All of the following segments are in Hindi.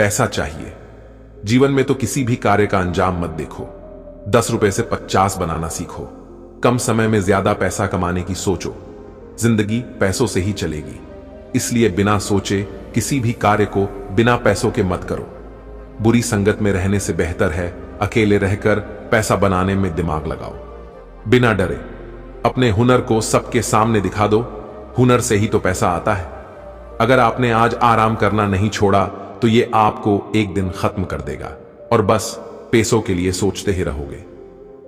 पैसा चाहिए। जीवन में तो किसी भी कार्य का अंजाम मत देखो, 10 रुपए से 50 बनाना सीखो। कम समय में ज्यादा पैसा कमाने की सोचो। जिंदगी पैसों से ही चलेगी, इसलिए बिना सोचे किसी भी कार्य को बिना पैसों के मत करो। बुरी संगत में रहने से बेहतर है अकेले रहकर पैसा बनाने में दिमाग लगाओ। बिना डरे अपने हुनर को सबके सामने दिखा दो, हुनर से ही तो पैसा आता है। अगर आपने आज आराम करना नहीं छोड़ा तो ये आपको एक दिन खत्म कर देगा और बस पैसों के लिए सोचते ही रहोगे।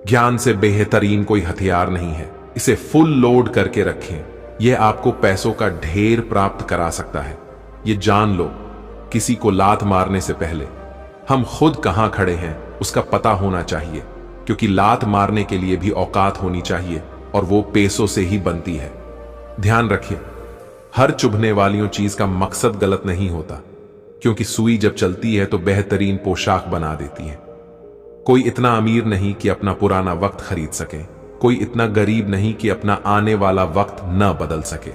ज्ञान से बेहतरीन कोई हथियार नहीं है, इसे फुल लोड करके रखें, यह आपको पैसों का ढेर प्राप्त करा सकता है। ये जान लो, किसी को लात मारने से पहले हम खुद कहां खड़े हैं उसका पता होना चाहिए, क्योंकि लात मारने के लिए भी औकात होनी चाहिए और वो पैसों से ही बनती है। ध्यान रखिए, हर चुभने वाली चीज का मकसद गलत नहीं होता, क्योंकि सुई जब चलती है तो बेहतरीन पोशाक बना देती है। कोई इतना अमीर नहीं कि अपना पुराना वक्त खरीद सके, कोई इतना गरीब नहीं कि अपना आने वाला वक्त न बदल सके।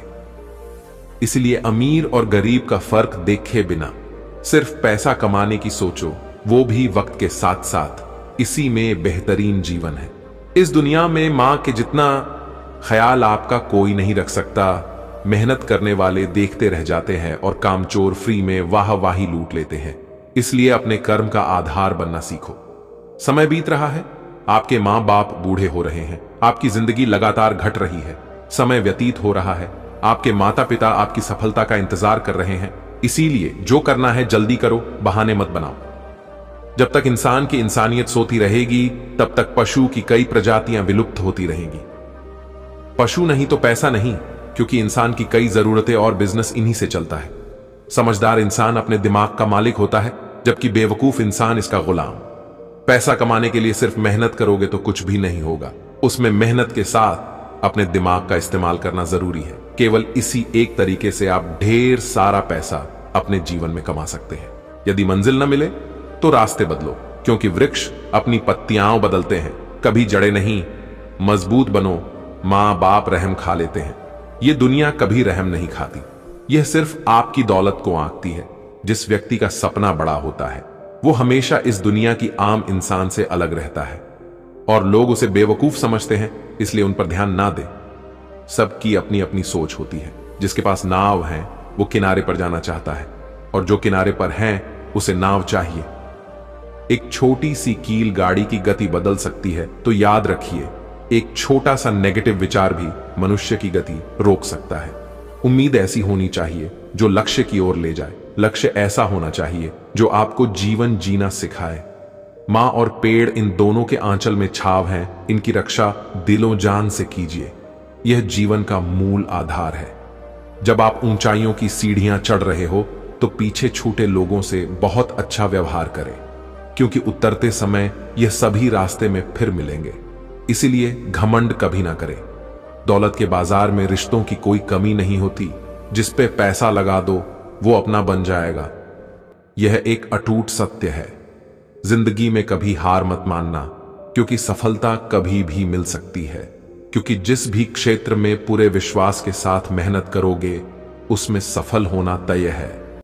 इसलिए अमीर और गरीब का फर्क देखे बिना सिर्फ पैसा कमाने की सोचो, वो भी वक्त के साथ साथ। इसी में बेहतरीन जीवन है। इस दुनिया में मां के जितना ख्याल आपका कोई नहीं रख सकता। मेहनत करने वाले देखते रह जाते हैं और कामचोर फ्री में वाहवाही लूट लेते हैं। इसलिए अपने कर्म का आधार बनना सीखो। समय बीत रहा है, आपके मां बाप बूढ़े हो रहे हैं, आपकी जिंदगी लगातार घट रही है, समय व्यतीत हो रहा है, आपके माता पिता आपकी सफलता का इंतजार कर रहे हैं। इसीलिए जो करना है जल्दी करो, बहाने मत बनाओ। जब तक इंसान की इंसानियत सोती रहेगी तब तक पशु की कई प्रजातियां विलुप्त होती रहेंगी। पशु नहीं तो पैसा नहीं, क्योंकि इंसान की कई जरूरतें और बिजनेस इन्हीं से चलता है। समझदार इंसान अपने दिमाग का मालिक होता है, जबकि बेवकूफ इंसान इसका गुलाम। पैसा कमाने के लिए सिर्फ मेहनत करोगे तो कुछ भी नहीं होगा, उसमें मेहनत के साथ अपने दिमाग का इस्तेमाल करना जरूरी है। केवल इसी एक तरीके से आप ढेर सारा पैसा अपने जीवन में कमा सकते हैं। यदि मंजिल न मिले तो रास्ते बदलो, क्योंकि वृक्ष अपनी पत्तियां बदलते हैं, कभी जड़े नहीं। मजबूत बनो, मां बाप रहम खा लेते हैं, यह दुनिया कभी रहम नहीं खाती। यह सिर्फ आपकी दौलत को आंकती है। जिस व्यक्ति का सपना बड़ा होता है वो हमेशा इस दुनिया की आम इंसान से अलग रहता है, और लोग उसे बेवकूफ समझते हैं, इसलिए उन पर ध्यान ना दे। सबकी अपनी अपनी सोच होती है। जिसके पास नाव है वो किनारे पर जाना चाहता है, और जो किनारे पर है उसे नाव चाहिए। एक छोटी सी कील गाड़ी की गति बदल सकती है, तो याद रखिए, एक छोटा सा नेगेटिव विचार भी मनुष्य की गति रोक सकता है। उम्मीद ऐसी होनी चाहिए जो लक्ष्य की ओर ले जाए। लक्ष्य ऐसा होना चाहिए जो आपको जीवन जीना सिखाए। मां और पेड़ इन दोनों के आंचल में छाव हैं, इनकी रक्षा दिलो जान से कीजिए। यह जीवन का मूल आधार है। जब आप ऊंचाइयों की सीढ़ियां चढ़ रहे हो तो पीछे छूटे लोगों से बहुत अच्छा व्यवहार करें, क्योंकि उतरते समय यह सभी रास्ते में फिर मिलेंगे। इसीलिए घमंड कभी ना करें। दौलत के बाजार में रिश्तों की कोई कमी नहीं होती। जिस पे पैसा लगा दो वो अपना बन जाएगा। यह एक अटूट सत्य है। जिंदगी में कभी हार मत मानना, क्योंकि सफलता कभी भी मिल सकती है। क्योंकि जिस भी क्षेत्र में पूरे विश्वास के साथ मेहनत करोगे उसमें सफल होना तय है।